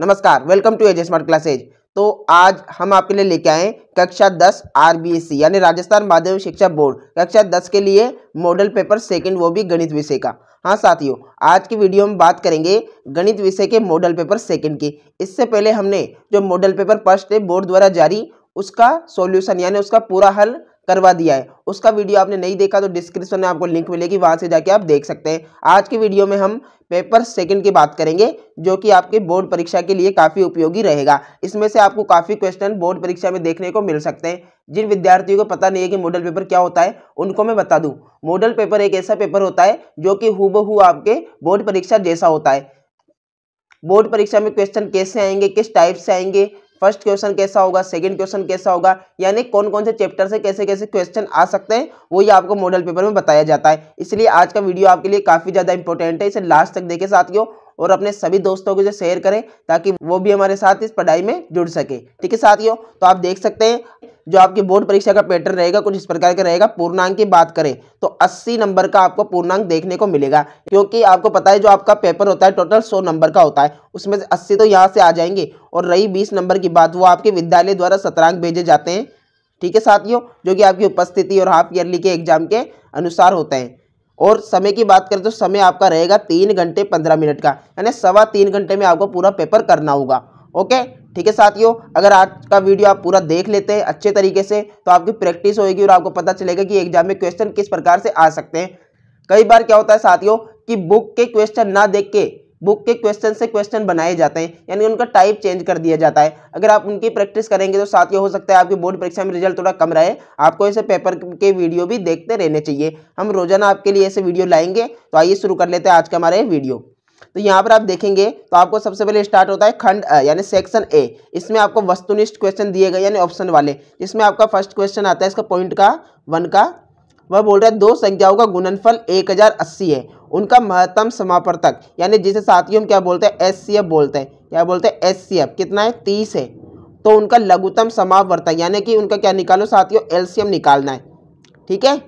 नमस्कार, welcome to AJ smart classes. तो आज हम आपके लिए लेके आए कक्षा 10 आरबीएससी यानी राजस्थान माध्यमिक शिक्षा बोर्ड कक्षा 10 के लिए मॉडल पेपर सेकंड, वो भी गणित विषय का। हाँ साथियों, आज की वीडियो में बात करेंगे गणित विषय के मॉडल पेपर सेकंड की। इससे पहले हमने जो मॉडल पेपर फर्स्ट है बोर्ड द्वारा जारी, उसका सॉल्यूशन यानी उसका पूरा हल करवा दिया है। उसका वीडियो आपने नहीं देखा तो डिस्क्रिप्शन में आपको लिंक मिलेगी, वहां से जाके आप देख सकते हैं। आज की वीडियो में हम पेपर सेकंड की बात करेंगे, जो कि आपके बोर्ड परीक्षा के लिए काफी उपयोगी रहेगा। इसमें से आपको काफी क्वेश्चन बोर्ड परीक्षा में देखने को मिल सकते हैं। जिन विद्यार्थियों को पता नहीं है कि मॉडल पेपर क्या होता है, उनको मैं बता दूं, मॉडल पेपर एक ऐसा पेपर होता है जो कि हूबहू आपके बोर्ड परीक्षा जैसा होता है। बोर्ड परीक्षा में क्वेश्चन कैसे आएंगे, किस टाइप से आएंगे, फर्स्ट क्वेश्चन कैसा होगा, सेकंड क्वेश्चन कैसा होगा, यानी कौन कौन से चैप्टर से कैसे कैसे क्वेश्चन आ सकते हैं, वो ये आपको मॉडल पेपर में बताया जाता है। इसलिए आज का वीडियो आपके लिए काफी ज्यादा इंपॉर्टेंट है। इसे लास्ट तक देखें साथियों, और अपने सभी दोस्तों को शेयर करें ताकि वो भी हमारे साथ इस पढ़ाई में जुड़ सके। ठीक है साथियों, तो आप देख सकते हैं जो आपकी बोर्ड परीक्षा का पैटर्न रहेगा कुछ इस प्रकार का रहेगा। पूर्णांक की बात करें तो 80 नंबर का आपको पूर्णांक देखने को मिलेगा, क्योंकि आपको पता है जो आपका पेपर होता है टोटल 100 नंबर का होता है, उसमें से 80 तो यहाँ से आ जाएंगे। और रही 20 नंबर की बात, वो आपके विद्यालय द्वारा सत्रांक भेजे जाते हैं। ठीक है साथियों, जो कि आपकी उपस्थिति और हाफ ईयरली के एग्जाम के अनुसार होते हैं। और समय की बात करें तो समय आपका रहेगा 3 घंटे 15 मिनट का, यानी 3.25 घंटे में आपको पूरा पेपर करना होगा। ओके, ठीक है साथियों, अगर आज का वीडियो आप पूरा देख लेते हैं अच्छे तरीके से तो आपकी प्रैक्टिस होगी और आपको पता चलेगा कि एग्जाम में क्वेश्चन किस प्रकार से आ सकते हैं। कई बार क्या होता है साथियों कि बुक के क्वेश्चन ना देख के बुक के क्वेश्चन से क्वेश्चन बनाए जाते हैं, यानी उनका टाइप चेंज कर दिया जाता है। अगर आप उनकी प्रैक्टिस करेंगे तो साथियों हो सकता है आपकी बोर्ड परीक्षा में रिजल्ट थोड़ा कम रहे। आपको ऐसे पेपर के वीडियो भी देखते रहने चाहिए। हम रोजाना आपके लिए ऐसे वीडियो लाएंगे। तो आइए शुरू कर लेते हैं आज का हमारा ये वीडियो। तो यहाँ पर आप देखेंगे तो आपको सबसे पहले स्टार्ट होता है खंड यानी सेक्शन ए। इसमें आपको वस्तुनिष्ठ क्वेश्चन दिए गए यानी ऑप्शन वाले, जिसमें आपका फर्स्ट क्वेश्चन आता है इसका पॉइंट का 1 का, वह बोल रहा है दो संख्याओं का गुणनफल 1080 है, उनका महत्तम समापवर्तक यानी जिसे साथियों हम क्या बोलते हैं एचसीएफ बोलते हैं। क्या बोलते हैं एचसीएफ, कितना है 30 है। तो उनका लघुत्तम समापवर्तक यानी कि उनका क्या निकालो साथियों एलसीएम निकालना है। ठीक है,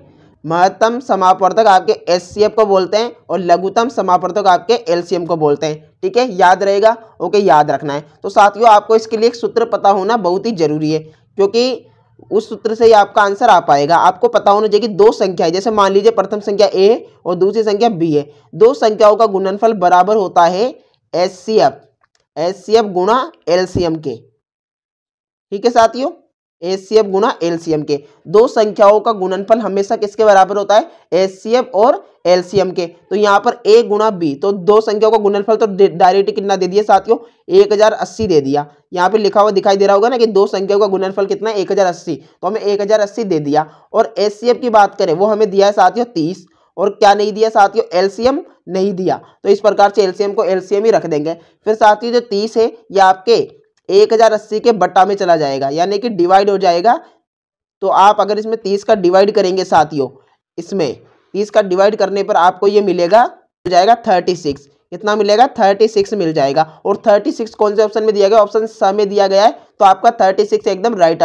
महत्तम समापवर्तक आपके एचसीएफ को बोलते हैं और लघुत्तम समापवर्तक आपके एलसीएम को बोलते हैं। ठीक है, याद रहेगा। ओके, याद रखना है। तो साथियों आपको इसके लिए एक सूत्र पता होना बहुत ही जरूरी है, क्योंकि उस सूत्र से ही आपका आंसर आ पाएगा। आपको पता होना चाहिए कि दो संख्या है, जैसे मान लीजिए प्रथम संख्या ए है और दूसरी संख्या बी है, दो संख्याओं का गुणनफल बराबर होता है एचसीएफ गुणा एलसीएम के। ठीक है साथियों, एचसीएफ गुणा एलसीएम के। दो संख्याओं का गुणनफल हमेशा किसके बराबर होता है एचसीएफ और एलसीएम के। तो यहाँ पर ए गुणा बी, तो दो संख्याओं का गुणनफल तो डायरेक्ट कितना दे दिया साथियों 1080 दे दिया। यहाँ पे लिखा हुआ दिखाई दे रहा होगा ना कि दो संख्याओं का गुणनफल कितना है 1080, तो हमें 1080 दे दिया। और एचसीएफ की बात करें वो हमें दिया है साथियों 30, और क्या नहीं दिया साथियों एलसीएम नहीं दिया। तो इस प्रकार से एलसीएम को एलसीएम ही रख देंगे। फिर साथियों जो 30 है ये आपके 1080 के बट्टा में चला जाएगा, यानी कि डिवाइड हो जाएगा। तो आप अगर इसमें 30 का डिवाइड करेंगे साथियों, इसमें 30 का डिवाइड करने पर आपको ये मिलेगा, मिल जाएगा 36। कितना मिलेगा 36 मिल जाएगा। और 36 कौन से ऑप्शन में दिया गया, ऑप्शन स में दिया गया है। तो आपका 36 एकदम राइट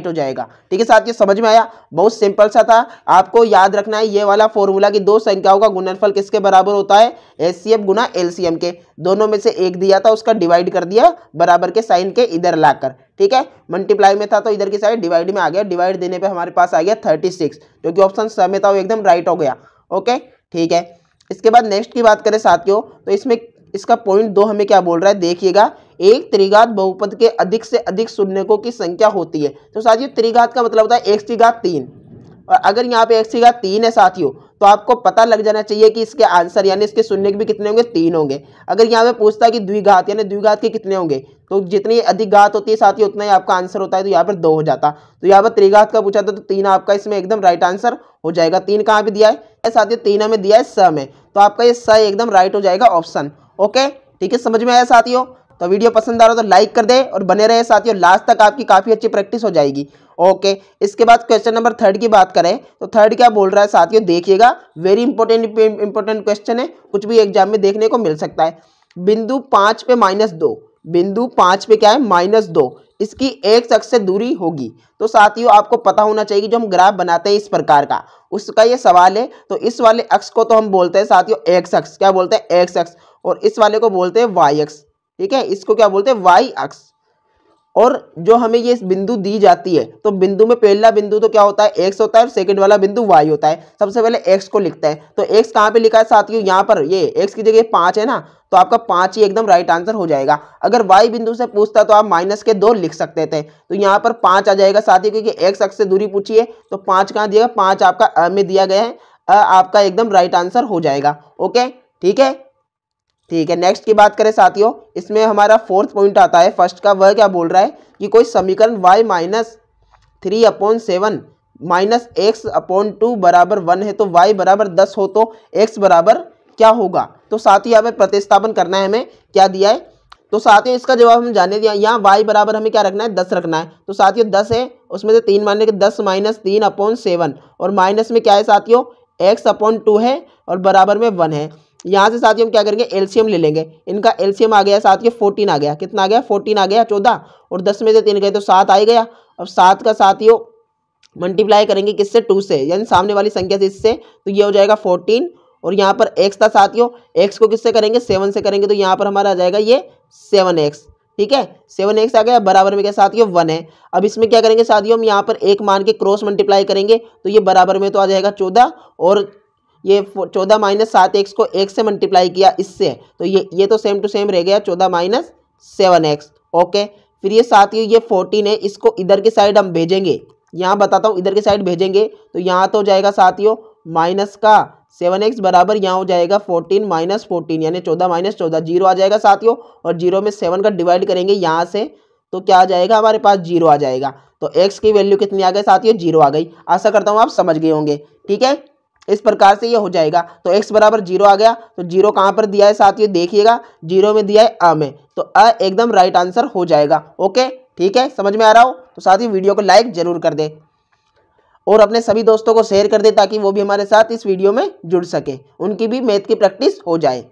हो जाएगा। ठीक है साथियों, समझ में आया? बहुत सिंपल सा था। आपको याद रखना है ये वाला फॉर्मूला कि दो संख्याओं का गुणनफल किसके बराबर होता है एचसीएफ गुना एलसीएम के। दोनों में से एक दिया था उसका डिवाइड कर दिया बराबर के साइन के इधर लाकर। ठीक है, मल्टीप्लाई में था तो इधर की साइड डिवाइड में आ गया। डिवाइड देने पे हमारे पास आ गया 36, जो कि ऑप्शन स में था वो एकदम राइट हो गया। ओके, ठीक है। इसके बाद नेक्स्ट की बात करें साथियों, तो इसमें इसका पॉइंट 2 हमें क्या बोल रहा है देखिएगा, एक त्रिघात बहुपद के अधिक से अधिक शून्यकों की संख्या होती है। तो साथियों त्रिघात का मतलब होता है x की घात 3, और अगर यहाँ पे x की घात 3 है साथियों तो आपको पता लग जाना चाहिए कि इसके आंसर यानी इसके शून्य भी कितने होंगे 3 होंगे। अगर यहाँ पे पूछता है कि द्विघात यानी द्विघात के कितने होंगे, तो जितनी अधिक घात होती है साथियों उतना ही आपका आंसर होता है। तो यहाँ पर 2 हो जाता। तो यहाँ पर त्रिघात का पूछा था तो 3 आपका इसमें एकदम राइट आंसर हो जाएगा। 3 कहाँ पे दिया है साथियों 3 हमें दिया है स में, तो आपका ये स एकदम राइट हो जाएगा ऑप्शन। ओके, ठीक है, समझ में आया साथियों? तो वीडियो पसंद आ रहा हो तो लाइक कर दे और बने रहे साथियों लास्ट तक, आपकी काफी अच्छी प्रैक्टिस हो जाएगी। ओके, इसके बाद क्वेश्चन नंबर 3 की बात करें तो 3 क्या बोल रहा है साथियों देखिएगा, वेरी इंपॉर्टेंट क्वेश्चन है, कुछ भी एग्जाम में देखने को मिल सकता है। बिंदु 5 पे -2, बिंदु 5 पे क्या है -2, इसकी एक्स अक्ष से दूरी होगी। तो साथियों आपको पता होना चाहिए कि जो हम ग्राफ बनाते हैं इस प्रकार का, उसका ये सवाल है। तो इस वाले अक्ष को तो हम बोलते हैं साथियों एक्स अक्ष, क्या बोलते हैं एक्स अक्ष, और इस वाले को बोलते हैं वाई अक्ष। ठीक है, इसको क्या बोलते हैं, वाई अक्ष। और जो हमें ये बिंदु दी जाती है, तो बिंदु में पहला बिंदु तो क्या होता है, एक्स होता है, और सेकंड वाला बिंदु वाई होता है। सबसे पहले एक्स को लिखते हैं, तो एक्स कहाँ पे लिखा है साथियों, यहाँ पर, ये एक्स की जगह 5 है ना, तो आपका 5 ही एकदम राइट आंसर हो जाएगा। अगर वाई बिंदु से पूछता तो आप माइनस के 2 लिख सकते थे, तो यहाँ पर 5 आ जाएगा साथियों, क्योंकि एक्स अक्ष से दूरी पूछी है, तो 5 कहाँ दिया, 5 आपका अ में दिया गया है, आपका एकदम राइट आंसर हो जाएगा। ओके, ठीक है, ठीक है। नेक्स्ट की बात करें साथियों, इसमें हमारा 4th पॉइंट आता है फर्स्ट का, वह क्या बोल रहा है कि कोई समीकरण y माइनस 3/7 माइनस x/2 बराबर 1 है, तो y बराबर 10 हो तो x बराबर क्या होगा। तो साथियों यहाँ पे प्रतिस्थापन करना है, हमें क्या दिया है, तो साथियों इसका जवाब हम जाने दिया, यहाँ y बराबर हमें क्या रखना है, 10 रखना है। तो साथियों 10 है, उसमें से 3 मानने के 10 माइनस 3/7, और माइनस में क्या है साथियों, x/2 है, और बराबर में 1 है। यहाँ से साथियों हम क्या करेंगे, एलसीएम ले लेंगे। इनका एलसीएम आ गया साथियों 14 आ गया, कितना आ गया, 14 आ गया, 14, और 10 में से 3 गए तो 7 आ गया। अब 7 का साथियों मल्टीप्लाई करेंगे किससे, 2 से, यानी सामने वाली संख्या से इससे, तो ये हो जाएगा 14। और यहाँ पर x था साथियों, x को किससे करेंगे, 7 से करेंगे, तो यहाँ पर हमारा आ जाएगा ये 7x। ठीक है, 7x आ गया, बराबर में क्या साथियों 1 है। अब इसमें क्या करेंगे साथियों, हम यहाँ पर एक मान के क्रॉस मल्टीप्लाई करेंगे, तो ये बराबर में तो आ जाएगा 14, और ये 14 माइनस 7x को 1 से मल्टीप्लाई किया इससे, तो ये तो सेम टू सेम रह गया, 14 माइनस 7x। ओके, फिर ये साथियों ये 14 है, इसको इधर की साइड हम भेजेंगे, यहाँ बताता हूँ, इधर की साइड भेजेंगे तो यहाँ तो हो जाएगा साथियों माइनस का 7x बराबर यहाँ हो जाएगा 14 माइनस 14, यानी 14 माइनस 14, 0 आ जाएगा साथियों, और 0 में 7 का डिवाइड करेंगे यहाँ से, तो क्या आ जाएगा, हमारे पास 0 आ जाएगा। तो x की वैल्यू कितनी आ गई साथियों, 0 आ गई। आशा करता हूँ आप समझ गए होंगे। ठीक है, इस प्रकार से ये हो जाएगा। तो x बराबर 0 आ गया, तो 0 कहाँ पर दिया है साथियों, देखिएगा 0 में दिया है अ में, तो अ एकदम राइट आंसर हो जाएगा। ओके, ठीक है, समझ में आ रहा हो तो साथियों वीडियो को लाइक जरूर कर दे, और अपने सभी दोस्तों को शेयर कर दे, ताकि वो भी हमारे साथ इस वीडियो में जुड़ सके, उनकी भी मैथ की प्रैक्टिस हो जाए।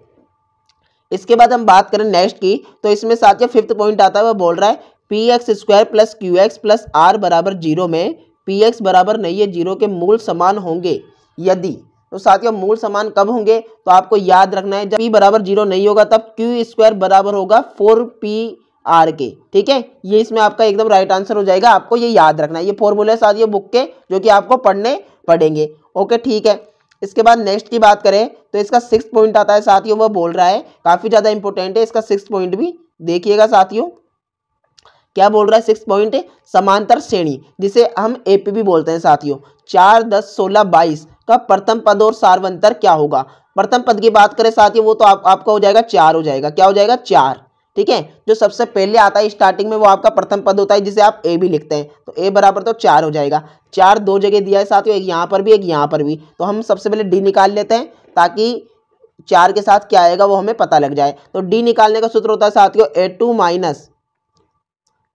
इसके बाद हम बात करें नेक्स्ट की, तो इसमें साथियों 5th पॉइंट आता है, वह बोल रहा है px² plus qx plus r बराबर 0 में px बराबर नहीं है 0 के मूल समान होंगे यदि। तो साथियों मूल समान कब होंगे, तो आपको याद रखना है, जब p बराबर 0 नहीं होगा तब q² बराबर होगा 4pr के। ठीक है, ये इसमें आपका एकदम राइट आंसर हो जाएगा, आपको ये याद रखना है। ये फॉर्मूले है साथियों बुक के, जो कि आपको पढ़ने पड़ेंगे। ओके, ठीक है। इसके बाद नेक्स्ट की बात करें, तो इसका 6th पॉइंट आता है साथियों, वह बोल रहा है, काफी ज्यादा इंपॉर्टेंट है, इसका 6th पॉइंट भी देखिएगा साथियों। क्या बोल रहा है 6th पॉइंट है, समांतर श्रेणी, जिसे हम एपी भी बोलते हैं साथियों, 4, 10, 16, 22 का प्रथम पद और सार्वंतर क्या होगा। प्रथम पद की बात करें साथियों, वो तो आपका हो जाएगा 4 हो जाएगा, क्या हो जाएगा 4। ठीक है, जो सबसे पहले आता है स्टार्टिंग में वो आपका प्रथम पद होता है, जिसे आप ए भी लिखते हैं, तो ए बराबर तो 4 हो जाएगा। 4 दो जगह दिया है साथियों, एक यहाँ पर भी एक यहाँ पर भी, तो हम सबसे पहले डी निकाल लेते हैं, ताकि 4 के साथ क्या आएगा वो हमें पता लग जाए। तो डी निकालने का सूत्र होता है साथियों A2 माइनस,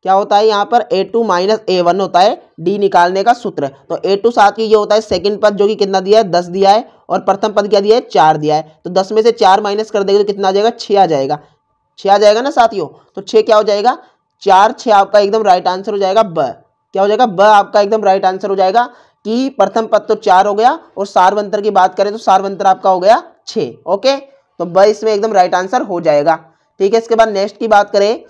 क्या होता है यहाँ पर A2 माइनस A1 होता है डी निकालने का सूत्र। तो A2 साथियों ये होता है सेकंड पद, जो कि कितना दिया है 10 दिया है, और प्रथम पद क्या दिया है 4 दिया है। तो 10 में से 4 माइनस कर देंगे तो कितना आ जाएगा 6 आ जाएगा, 6 आ जाएगा ना साथियों। तो 6 क्या हो जाएगा 4, 6 आपका एकदम राइट आंसर हो जाएगा ब, क्या हो जाएगा ब आपका एकदम राइट आंसर हो जाएगा, कि प्रथम पद तो 4 हो गया, और सार्वंतर की बात करें तो सार्वंतर आपका हो गया 6। ओके, तो ब इसमें एकदम राइट आंसर हो जाएगा। ठीक है, इसके बाद नेक्स्ट की बात करें,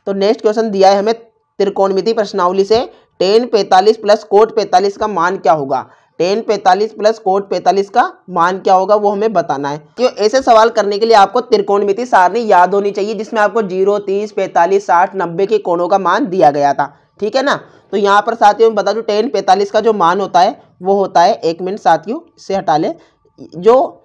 तो नेक्स्ट क्वेश्चन दिया है हमें त्रिकोणमिति प्रश्नावली से, tan 45 प्लस cot 45 का मान क्या होगा। tan 45 प्लस cot 45 का मान क्या होगा वो हमें बताना है। तो ऐसे सवाल करने के लिए आपको त्रिकोणमिति सारणी याद होनी चाहिए, जिसमें आपको 0, 30, 45, 60, 90 के कोणों का मान दिया गया था। ठीक है ना, तो यहाँ पर साथियों में बता दूं tan 45 का जो मान होता है वो होता है, 1 मिनट साथियों इससे हटा ले, जो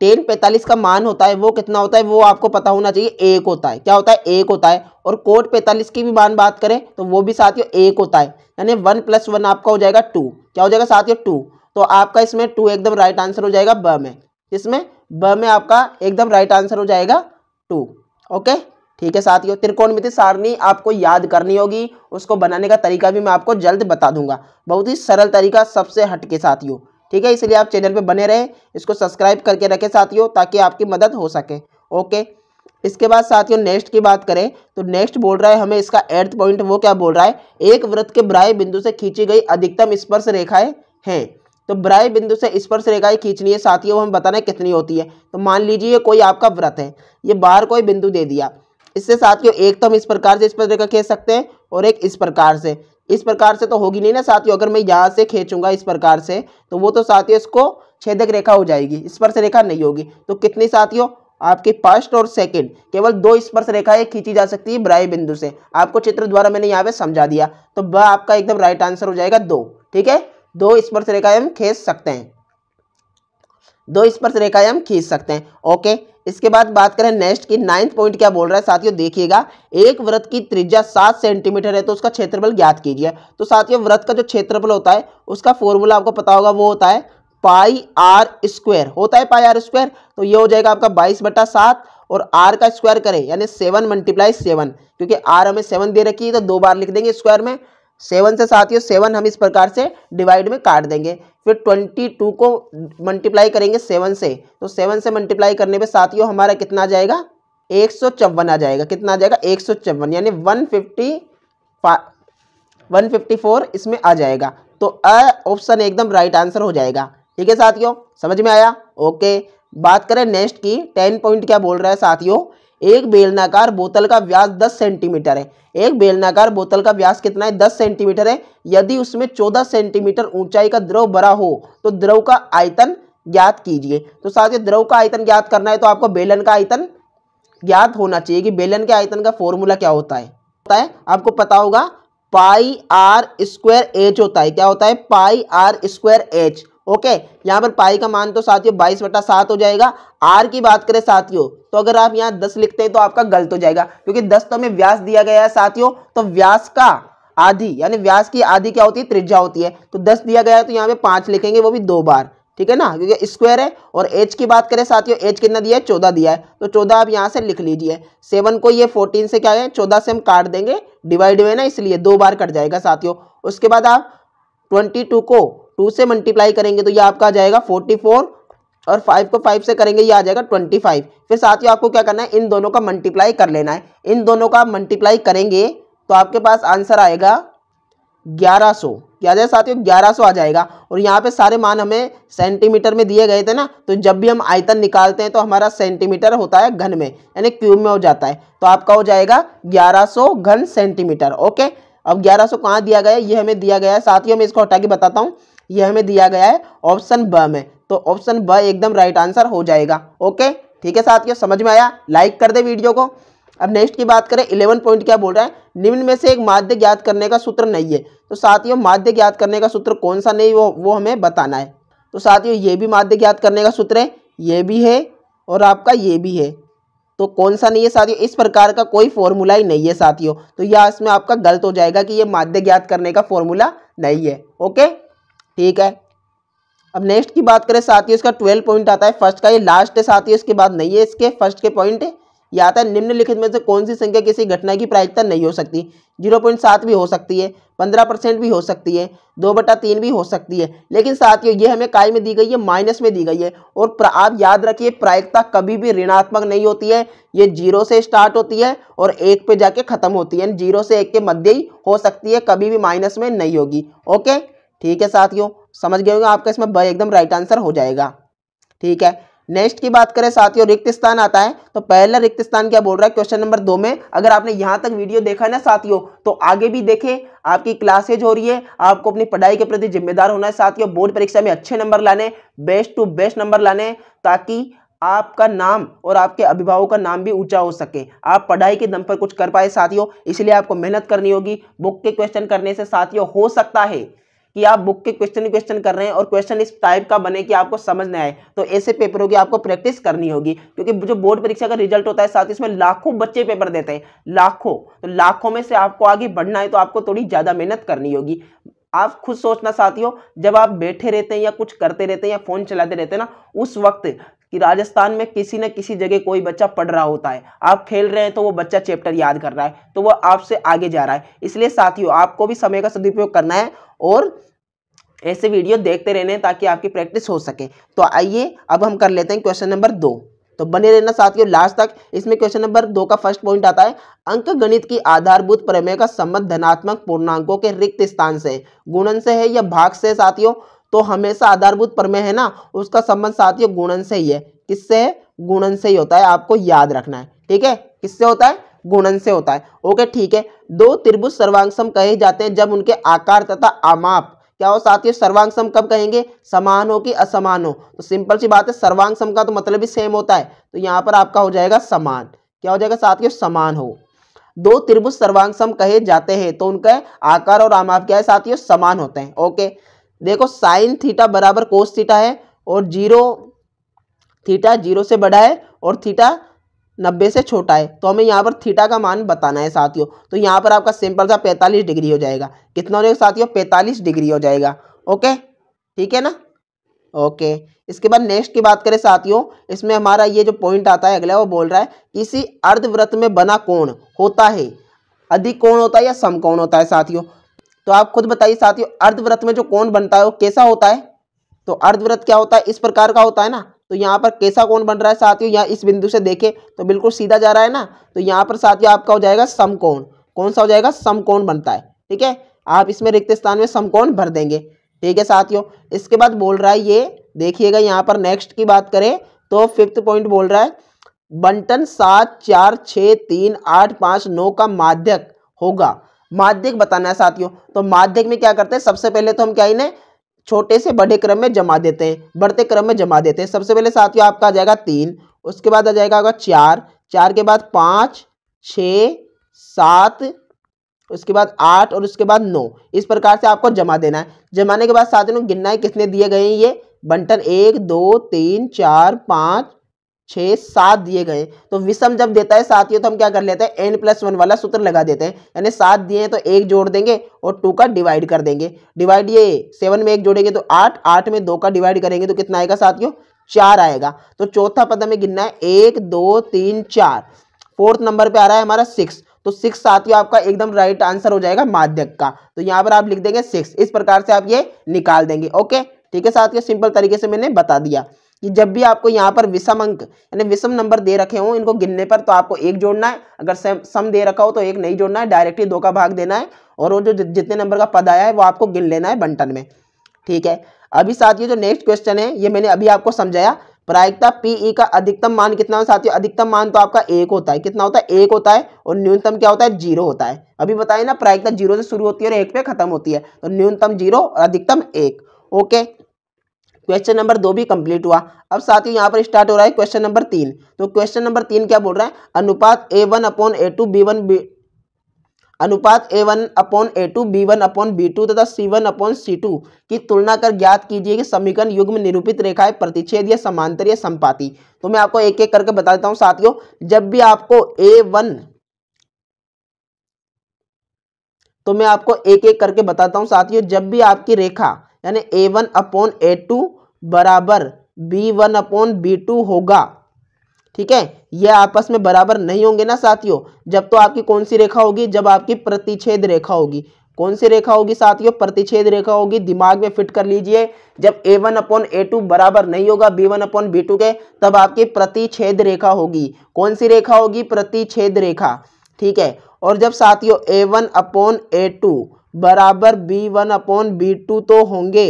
tan 45 का मान होता है वो कितना होता है वो आपको पता होना चाहिए, 1 होता है। क्या होता है 1 होता है। और cot 45 की भी मान बात करें तो वो भी साथियों 1 होता है, यानी 1 + 1 आपका हो जाएगा 2। क्या हो जाएगा साथियों 2। तो आपका इसमें 2 एकदम राइट आंसर हो जाएगा ब में, इसमें ब में आपका एकदम राइट आंसर हो जाएगा 2। ओके, ठीक है साथियों, त्रिकोणमिति सारणी आपको याद करनी होगी, उसको बनाने का तरीका भी मैं आपको जल्द बता दूंगा, बहुत ही सरल तरीका सबसे हटके साथियों। ठीक है, इसलिए आप चैनल पे बने रहे, इसको सब्सक्राइब करके रखें साथियों, ताकि आपकी मदद हो सके। ओके, इसके बाद साथियों नेक्स्ट की बात करें, तो नेक्स्ट बोल रहा है हमें इसका 8th पॉइंट, वो क्या बोल रहा है, एक वृत्त के बाह्य बिंदु से खींची गई अधिकतम स्पर्श रेखाएं हैं। तो बाह्य बिंदु से स्पर्श रेखाएं खींचनी है साथियों, हम बताना है कितनी होती है। तो मान लीजिए कोई आपका वृत्त है, ये बाहर कोई बिंदु दे दिया, इससे साथियों एक तो हम इस प्रकार से इस पर रेखा खींच सकते हैं और एक इस प्रकार से। इस प्रकार से तो होगी नहीं ना साथियों, अगर मैं यहाँ से खींचूंगा इस प्रकार से तो वो तो साथियों इसको छेदक रेखा हो जाएगी, स्पर्श रेखा नहीं होगी। तो कितनी साथियों, आपकी फर्स्ट और सेकंड केवल 2 स्पर्श रेखाएं खींची जा सकती है बाह्य बिंदु से। आपको चित्र द्वारा मैंने यहाँ पे समझा दिया, तो ब आपका एकदम राइट आंसर हो जाएगा 2। ठीक है, 2 स्पर्श रेखाएं हम खींच सकते हैं, 2 स्पर्श रेखाएं हम खींच सकते हैं। ओके, इसके बाद बात करें नेक्स्ट की 9th पॉइंट क्या बोल रहा है साथियों, देखिएगा। एक वृत्त की त्रिज्या 7 सेंटीमीटर है तो उसका क्षेत्रफल ज्ञात कीजिए। तो साथियों वृत्त का जो क्षेत्रफल होता है उसका फॉर्मूला आपको पता होगा, वो होता है पाई आर स्क्वायर, होता है पाई आर स्क्वायर। तो ये हो जाएगा आपका 22/7 और आर का स्क्वायर करें यानी 7 × 7, क्योंकि आर हमें 7 दे रखी है तो 2 बार लिख देंगे स्क्वायर में। 7 से साथियों 7 हम इस प्रकार से डिवाइड में काट देंगे, फिर 22 को मल्टीप्लाई करेंगे 7 से, तो 7 से मल्टीप्लाई करने पे साथियों हमारा कितना आ जाएगा, 154 आ जाएगा। कितना आ जाएगा, 154, यानी 154 इसमें आ जाएगा। तो ऑप्शन एकदम राइट आंसर हो जाएगा। ठीक है साथियों, समझ में आया। ओके, बात करें नेक्स्ट की 10 पॉइंट क्या बोल रहा है साथियों, एक बेलनाकार बोतल का व्यास 10 सेंटीमीटर है। एक बेलनाकार बोतल का व्यास कितना है, 10 सेंटीमीटर है। यदि उसमें 14 सेंटीमीटर ऊंचाई का द्रव भरा हो तो द्रव का आयतन ज्ञात कीजिए। तो साथियों द्रव का आयतन ज्ञात करना है तो आपको बेलन का आयतन ज्ञात होना चाहिए कि बेलन के आयतन का फॉर्मूला क्या होता है आपको पता होगा, पाई आर स्क्वायर एच होता है। क्या होता है, पाई आर स्क्वायर एच। ओके, यहाँ पर पाई का मान तो साथियों 22/7 हो जाएगा। आर की बात करें साथियों तो अगर आप यहाँ 10 लिखते हैं तो आपका गलत हो जाएगा, क्योंकि 10 तो हमें व्यास दिया गया है साथियों, तो व्यास का आधी यानी व्यास की आधी क्या होती है, त्रिज्या होती है। तो 10 दिया गया है तो यहाँ पे 5 लिखेंगे, वो भी 2 बार। ठीक है ना, क्योंकि स्क्वायर है। और एच की बात करें साथियों, एच कितना दिया है, 14 दिया है, तो 14 आप यहाँ से लिख लीजिए। 7 को ये 14 से क्या है, 14 से हम काट देंगे, डिवाइड में ना, इसलिए 2 बार कट जाएगा साथियों। उसके बाद आप 22 को 2 से मल्टीप्लाई करेंगे तो ये आपका आ जाएगा 44, और 5 को 5 से करेंगे ये आ जाएगा 25। फिर साथियों आपको क्या करना है, इन दोनों का मल्टीप्लाई कर लेना है। इन दोनों का मल्टीप्लाई करेंगे तो आपके पास आंसर आएगा 1100। क्या आ जाएगा साथियों, 1100 आ जाएगा। और यहाँ पे सारे मान हमें सेंटीमीटर में दिए गए थे ना, तो जब भी हम आयतन निकालते हैं तो हमारा सेंटीमीटर होता है घन में, यानी क्यूब में हो जाता है। तो आपका हो जाएगा 1100 घन सेंटीमीटर। ओके, अब 1100 कहाँ दिया गया है, ये हमें दिया गया है साथियों, मैं इसको हटा के बताता हूँ। ये हमें दिया गया है ऑप्शन ब में, तो ऑप्शन ब एकदम राइट आंसर हो जाएगा। ओके, ठीक है साथियों, समझ में आया, लाइक कर दे वीडियो को। अब नेक्स्ट की बात करें 11 पॉइंट क्या बोल रहा है, निम्न में से एक माध्य ज्ञात करने का सूत्र नहीं है। तो साथियों माध्य ज्ञात करने का सूत्र कौन सा नहीं, वो हमें बताना है। तो साथियों ये भी माध्य ज्ञात करने का सूत्र है, ये भी है और आपका ये भी है। तो कौन सा नहीं है साथियों, इस प्रकार का कोई फॉर्मूला ही नहीं है साथियों। तो यह इसमें आपका गलत हो जाएगा कि ये माध्य ज्ञात करने का फॉर्मूला नहीं है। ओके, ठीक है। अब नेक्स्ट की बात करें साथियों, इसका 12 पॉइंट आता है, फर्स्ट का ये लास्ट है साथियों, इसके बाद नहीं है, इसके फर्स्ट के पॉइंट ये आता है, निम्नलिखित में से कौन सी संख्या किसी घटना की प्रायिकता नहीं हो सकती। 0.7 भी हो सकती है, 15% भी हो सकती है, 2/3 भी हो सकती है। लेकिन साथियों ये हमें काय में दी गई है, माइनस में दी गई है। और आप याद रखिए प्रायिकता कभी भी ऋणात्मक नहीं होती है, ये 0 से स्टार्ट होती है और 1 पे जाके खत्म होती है, 0 से 1 के मध्य ही हो सकती है, कभी भी माइनस में नहीं होगी। ओके, ठीक है साथियों, समझ गए होंगे, आपका इसमें ब एकदम राइट आंसर हो जाएगा। ठीक है, नेक्स्ट की बात करें साथियों, रिक्त स्थान आता है। तो पहला रिक्त स्थान क्या बोल रहा है क्वेश्चन नंबर 2 में, अगर आपने यहां तक वीडियो देखा है ना साथियों तो आगे भी देखें, आपकी क्लासेज हो रही है, आपको अपनी पढ़ाई के प्रति जिम्मेदार होना है साथियों। बोर्ड परीक्षा में अच्छे नंबर लाने, बेस्ट टू बेस्ट नंबर लाने, ताकि आपका नाम और आपके अभिभावक का नाम भी ऊंचा हो सके, आप पढ़ाई के दम पर कुछ कर पाए साथियों। इसलिए आपको मेहनत करनी होगी। बुक के क्वेश्चन करने से साथियों हो सकता है कि आप बुक के क्वेश्चन कर रहे हैं और क्वेश्चन इस टाइप का बने कि आपको समझ न आए, तो ऐसे पेपरों की आपको प्रैक्टिस करनी होगी। क्योंकि जो बोर्ड परीक्षा का रिजल्ट होता है साथ ही इसमें लाखों बच्चे पेपर देते हैं, लाखों, तो लाखों में से आपको आगे बढ़ना है तो आपको थोड़ी ज्यादा मेहनत करनी होगी। आप खुद सोचना साथियों, जब आप बैठे रहते हैं या कुछ करते रहते हैं या फोन चलाते रहते हैं ना, उस वक्त कि राजस्थान में किसी न किसी जगह कोई बच्चा पढ़ रहा होता है, आप खेल रहे हैं तो वो बच्चा चैप्टर याद कर रहा है, तो वो आपसे आगे जा रहा है। इसलिए साथियों आपको भी समय का सदुपयोग करना है और ऐसे वीडियो देखते रहने ताकि आपकी प्रैक्टिस हो सके। तो आइए अब हम कर लेते हैं क्वेश्चन नंबर 2। तो बने रहना साथियों लास्ट तक। इसमें क्वेश्चन नंबर 2 का फर्स्ट पॉइंट आता है, अंक गणित की आधारभूत प्रमेय का संबंध धनात्मक पूर्णांकों के रिक्त स्थान से, गुणन से है या भाग से साथियों। तो हमेशा आधारभूत प्रमेय है ना, उसका संबंध साथियों गुणन से ही है। किससे है, गुणन से ही होता है, आपको याद रखना है। ठीक है, किससे होता है, गुणन से होता है। ओके ठीक है। दो त्रिभुज सर्वांगसम कहे जाते हैं जब उनके आकार तथा आमाप क्या हो साथियों, सर्वांगसम कब कहेंगे, समान हो कि असमान हो। तो सिंपल सी बात है, सर्वांगसम का तो मतलब ही सेम होता है, तो यहाँ पर आपका हो जाएगा समान। क्या हो जाएगा साथियों, समान हो। दो त्रिभुज सर्वांगसम कहे जाते हैं तो उनका आकार और आमाप क्या है साथियों, समान होते हैं। ओके देखो साइन थीटा बराबर कोस थीटा है और थीटा 0 से बड़ा है और थीटा 90 से छोटा है, तो हमें यहाँ पर थीटा का मान बताना है साथियों। तो यहाँ पर आपका सिंपल सा 45 डिग्री हो जाएगा। कितना हो जाएगा साथियों, 45 डिग्री हो जाएगा। ओके ठीक है ना। ओके इसके बाद नेक्स्ट की बात करें साथियों, इसमें हमारा ये जो पॉइंट आता है अगला, वो बोल रहा है किसी अर्धवृत्त में बना कोण होता है अधिक कोण होता है या समकोण होता है साथियों। तो आप खुद बताइए साथियों, अर्धवृत्त में जो कोण बनता है वो कैसा होता है। तो अर्धवृत्त क्या होता है, इस प्रकार का होता है ना। तो यहाँ पर कैसा कोण बन रहा है साथियों, यहाँ इस बिंदु से देखें तो बिल्कुल सीधा जा रहा है ना, तो यहाँ पर साथियों आपका हो जाएगा समकोण। कौन सा हो जाएगा, समकोण बनता है। ठीक है, आप इसमें रिक्त स्थान में समकोण भर देंगे। ठीक है साथियों, इसके बाद बोल रहा है ये देखिएगा, यहाँ पर नेक्स्ट की बात करें तो 5th पॉइंट बोल रहा है बंटन 7 4 6 3 8 5 9 का माध्यक होगा। माध्यक बताना है साथियों। तो माध्यक में क्या करते हैं, सबसे पहले तो हम क्या इन्हें छोटे से बड़े क्रम में जमा देते हैं, बढ़ते क्रम में जमा देते हैं। सबसे पहले साथियों आपका आ जाएगा 3, उसके बाद आ जाएगा 4, 4 के बाद 5 6 7, उसके बाद 8 और उसके बाद 9। इस प्रकार से आपको जमा देना है। जमाने के बाद साथियों गिनना है कितने दिए गए हैं, ये बंटन 1 2 3 4 5 6 7 दिए गए। तो विषम जब देता है साथियों तो हम क्या कर लेते हैं, n+1 वाला सूत्र लगा देते हैं। यानी 7 दिए हैं तो 1 जोड़ देंगे और 2 का डिवाइड कर देंगे। डिवाइड ये 7 में 1 जोड़ेंगे तो 8, 8 में 2 का डिवाइड करेंगे तो कितना आएगा साथियों, 4 आएगा। तो चौथा पद हमें गिनना है 1 2 3 4। 4th नंबर पे आ रहा है हमारा 6, तो 6 साथियों आपका एकदम राइट आंसर हो जाएगा माध्यक का। तो यहाँ पर आप लिख देंगे 6। इस प्रकार से आप ये निकाल देंगे। ओके ठीक है साथियों, सिंपल तरीके से मैंने बता दिया कि जब भी आपको यहाँ पर विषम अंक यानी विषम नंबर दे रखे हो इनको गिनने पर तो आपको 1 जोड़ना है, अगर सम दे रखा हो तो 1 नहीं जोड़ना है, डायरेक्टली 2 का भाग देना है और वो जो जितने नंबर का पद आया है वो आपको गिन लेना है बंटन में। ठीक है, अभी साथियों जो नेक्स्ट क्वेश्चन है ये मैंने अभी आपको समझाया। प्रायिकता पीई का अधिकतम मान कितना है साथियों, अधिकतम मान तो आपका 1 होता है। कितना होता है, 1 होता है। और न्यूनतम क्या होता है, 0 होता है। अभी बताइए ना, प्रायिकता 0 से शुरू होती है और 1 पे खत्म होती है, तो न्यूनतम 0 और अधिकतम 1। ओके क्वेश्चन नंबर 2 भी कंप्लीट हुआ। अब साथियों यहाँ पर स्टार्ट हो रहा है क्वेश्चन नंबर 3। तो क्वेश्चन नंबर 3 क्या बोल रहा है, अनुपात A1/A2 B1/A2 तथा C1/C2 की तुलना कर ज्ञात कीजिए कि समीकरण युग्म निरूपित रेखाएं प्रतिच्छेद या समांतर या समपाती। तो मैं आपको एक एक करके बता देता हूं साथियों। जब भी आपको A1, तो मैं आपको एक एक करके बताता हूं साथियों, जब भी आपकी रेखा यानी A1/A2 बराबर B1/B2 होगा, ठीक है, ये आपस में बराबर नहीं होंगे ना साथियों, जब तो आपकी कौन सी रेखा होगी, जब आपकी प्रतिच्छेद रेखा होगी। कौन सी रेखा होगी साथियों, प्रतिच्छेद रेखा होगी। दिमाग में फिट कर लीजिए, जब A1/A2 बराबर नहीं होगा B1/B2 के, तब आपकी प्रतिच्छेद रेखा होगी। कौन सी रेखा होगी, प्रतिच्छेद रेखा। ठीक है, और जब साथियों A1/A2 बराबर B1/B2 तो होंगे,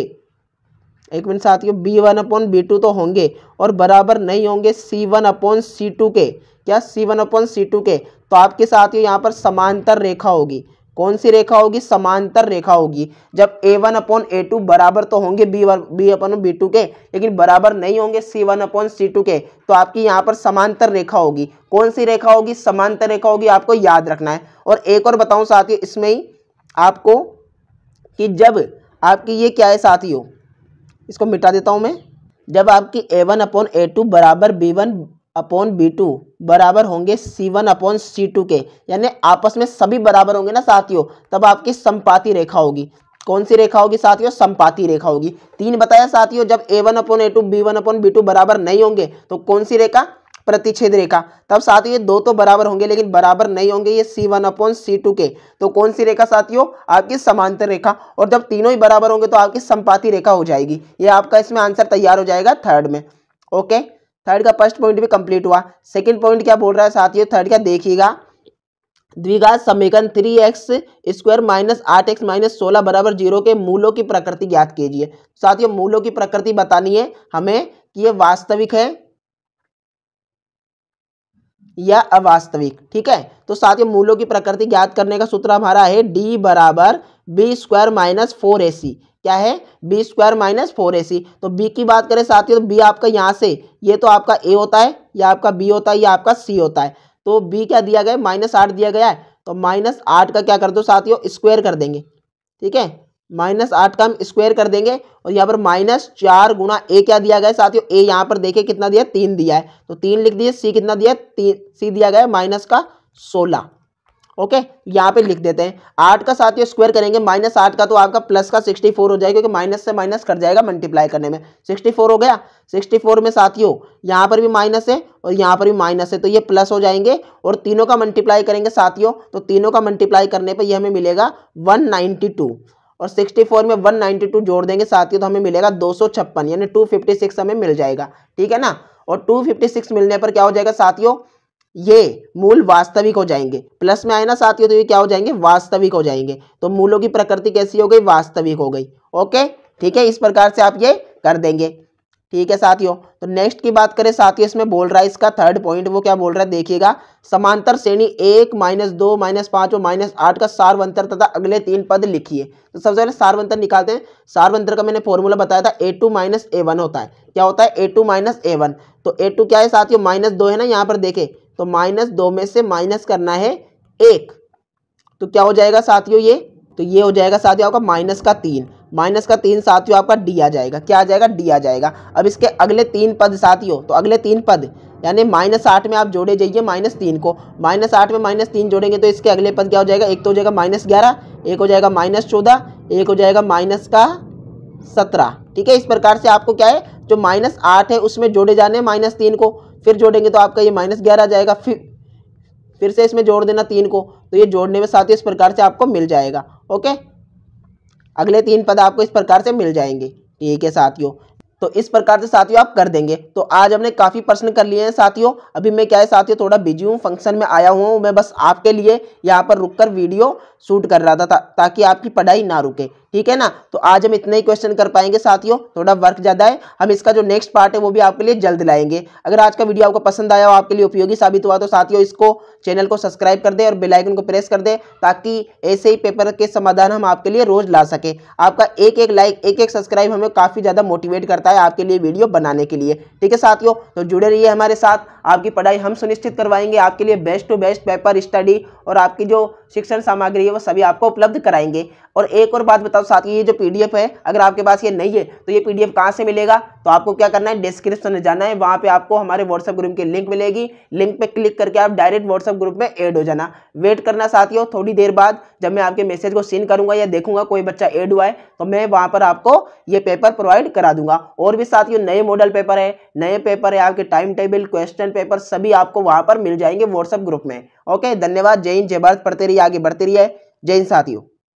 एक मिनट साथियों, B1/B2 तो होंगे और बराबर नहीं होंगे C1/C2 के। क्या, C1/C2 के। तो आपके साथियों यहाँ पर समांतर रेखा होगी। कौन सी रेखा होगी, समांतर रेखा होगी। जब A1/A2 बराबर तो होंगे B1/B2 के, लेकिन बराबर नहीं होंगे C1/C2 के, तो आपकी यहाँ पर समांतर रेखा होगी। कौन सी रेखा होगी, समांतर रेखा होगी, आपको याद रखना है। और एक और बताऊं साथियों इसमें ही आपको, कि जब आपकी ये क्या है साथियों, इसको मिटा देता हूं मैं। जब आपकी A1/A2 बराबर B1/B2 बराबर होंगे C1/C2 के, यानी आपस में सभी बराबर होंगे ना साथियों, तब आपकी समपाती रेखा होगी। कौन सी रेखा होगी साथियों, समपाती रेखा होगी। 3 बताया साथियों, जब A1/A2 B1/B2 बराबर नहीं होंगे तो कौन सी रेखा, प्रतिच्छेद रेखा। तब साथियों ये 2 तो बराबर होंगे लेकिन बराबर नहीं होंगे ये C1/C2 के, तो कौन सी रेखा साथियों, आपकी समांतर रेखा। और जब तीनों ही बराबर होंगे तो आपकी समपाती रेखा हो जाएगी। ये आपका इसमें आंसर तैयार हो जाएगा थर्ड में। ओके, थर्ड का फर्स्ट पॉइंट भी कंप्लीट हुआ। सेकंड पॉइंट क्या बोल रहा है साथियों, थर्ड का देखिएगा, द्विघात समीकरण 3x² - 8x - 16 बराबर 0 के मूलों की प्रकृति ज्ञात कीजिए। साथियों मूलों की प्रकृति बतानी है हमें कि ये वास्तविक है या अवास्तविक। ठीक है, तो साथियों मूलों की प्रकृति ज्ञात करने का सूत्र हमारा है d बराबर बी स्क्वायर माइनस 4ac। क्या है, बी स्क्वायर माइनस 4ac। तो b की बात करें साथियों, तो b आपका यहाँ से ये तो आपका a होता है, या आपका b होता है, या आपका c होता है। तो b क्या दिया गया है, -8 दिया गया है, तो -8 का क्या कर दो साथियों, स्क्वायर कर देंगे। ठीक है, -8 का हम स्क्वायर कर देंगे, और यहाँ पर -4 गुणा a क्या दिया गया है साथियों, a यहाँ पर देखिए कितना दिया है, 3 दिया है, तो 3 लिख दिए। c कितना दिया है, c दिया गया है -16। ओके, यहाँ पे लिख देते हैं। 8 का साथियों स्क्वायर करेंगे, -8 का तो आपका प्लस का 64 हो जाएगा, क्योंकि माइनस से माइनस कट जाएगा मल्टीप्लाई करने में। 64 हो गया, 64 में साथियों यहाँ पर भी माइनस है और यहाँ पर भी माइनस है, तो ये प्लस हो जाएंगे, और तीनों का मल्टीप्लाई करेंगे साथियों, तो तीनों का मल्टीप्लाई करने पर ये हमें मिलेगा 192, और 64 में 192 जोड़ देंगे साथियों, तो हमें मिलेगा 256, यानी 256 हमें मिल जाएगा। ठीक है ना, और 256 मिलने पर क्या हो जाएगा साथियों, ये मूल वास्तविक हो जाएंगे। प्लस में आए ना साथियों, तो ये क्या हो जाएंगे, वास्तविक हो जाएंगे। तो मूलों की प्रकृति कैसी हो गई, वास्तविक हो गई। ओके, ठीक है, इस प्रकार से आप ये कर देंगे। ठीक है साथियों, तो नेक्स्ट की बात करें साथियों, इसमें बोल रहा है इसका थर्ड पॉइंट, वो क्या बोल रहा है देखिएगा, समांतर श्रेणी 1, -2, -5 और -8 का सारवंतर तथा अगले 3 पद लिखिए। तो सबसे पहले सारवंतर निकालते हैं। सारवंतर का मैंने फॉर्मूला बताया था, a2 - a1 होता है। क्या होता है, a2 - a1। तो a2 क्या है साथियों, -2 है ना, यहाँ पर देखे तो -2 में से माइनस करना है 1, तो क्या हो जाएगा साथियों ये, तो ये हो जाएगा साथियों आपका -3 साथियों आपका डी आ जाएगा। क्या आ जाएगा, डी आ जाएगा। अब इसके अगले 3 पद साथियों, तो अगले 3 पद यानी -8 में आप जोड़े जाइए -3 को, -8 में -3 जोड़ेंगे तो इसके अगले पद क्या हो जाएगा, एक तो हो जाएगा -11, एक हो जाएगा -14, एक हो जाएगा -17। ठीक है, इस प्रकार से आपको क्या है, जो -8 है उसमें जोड़े जाने -3 को, फिर जोड़ेंगे तो आपका ये -11 आ जाएगा, फिर से इसमें जोड़ देना 3 को, तो ये जोड़ने में साथियों इस प्रकार से आपको मिल जाएगा। ओके, अगले 3 पद आपको इस प्रकार से मिल जाएंगे। ठीक है साथियों, तो इस प्रकार से साथियों आप कर देंगे। तो आज हमने काफ़ी प्रश्न कर लिए हैं साथियों। अभी मैं क्या है साथियों, थोड़ा बिजी हूँ, फंक्शन में आया हुआ हूँ, मैं बस आपके लिए यहाँ पर रुककर वीडियो शूट कर रहा था ताकि आपकी पढ़ाई ना रुके। ठीक है ना, तो आज हम इतने ही क्वेश्चन कर पाएंगे साथियों, थोड़ा वर्क ज़्यादा है। हम इसका जो नेक्स्ट पार्ट है वो भी आपके लिए जल्द लाएंगे। अगर आज का वीडियो आपको पसंद आया हो, आपके लिए उपयोगी साबित हुआ, तो साथियों इसको चैनल को सब्सक्राइब कर दें और बेल आइकन को प्रेस कर दें, ताकि ऐसे ही पेपर के समाधान हम आपके लिए रोज ला सके। आपका एक लाइक, एक सब्सक्राइब हमें काफ़ी ज़्यादा मोटिवेट करता है आपके लिए वीडियो बनाने के लिए। ठीक है साथियों, तो जुड़े रहिए हमारे साथ, आपकी पढ़ाई हम सुनिश्चित करवाएंगे, आपके लिए best to best paper study और आपकी जो शिक्षण सामग्री है वो सभी आपको उपलब्ध कराएंगे। और एक और बात बताओ साथियों, ये जो पीडीएफ है, अगर आपके पास ये नहीं है तो ये पीडीएफ कहाँ से मिलेगा, तो आपको क्या करना है, डिस्क्रिप्शन में जाना है, वहाँ पे आपको हमारे व्हाट्सएप ग्रुप की लिंक मिलेगी। लिंक पे क्लिक करके आप डायरेक्ट व्हाट्सएप ग्रुप में ऐड हो जाना। वेट करना साथियों, थोड़ी देर बाद जब मैं आपके मैसेज को सीन करूंगा या देखूंगा कोई बच्चा ऐड हुआ है, तो मैं वहाँ पर आपको ये पेपर प्रोवाइड करा दूंगा। और भी साथियों नए मॉडल पेपर है, नए पेपर है, आपके टाइम टेबल, क्वेश्चन पेपर सभी आपको वहाँ पर मिल जाएंगे व्हाट्सएप ग्रुप में। ओके, धन्यवाद। जय हिंद, जय भारत, पढ़ते रहिए, आगे बढ़ते रहिए। जय हिंद साथियों।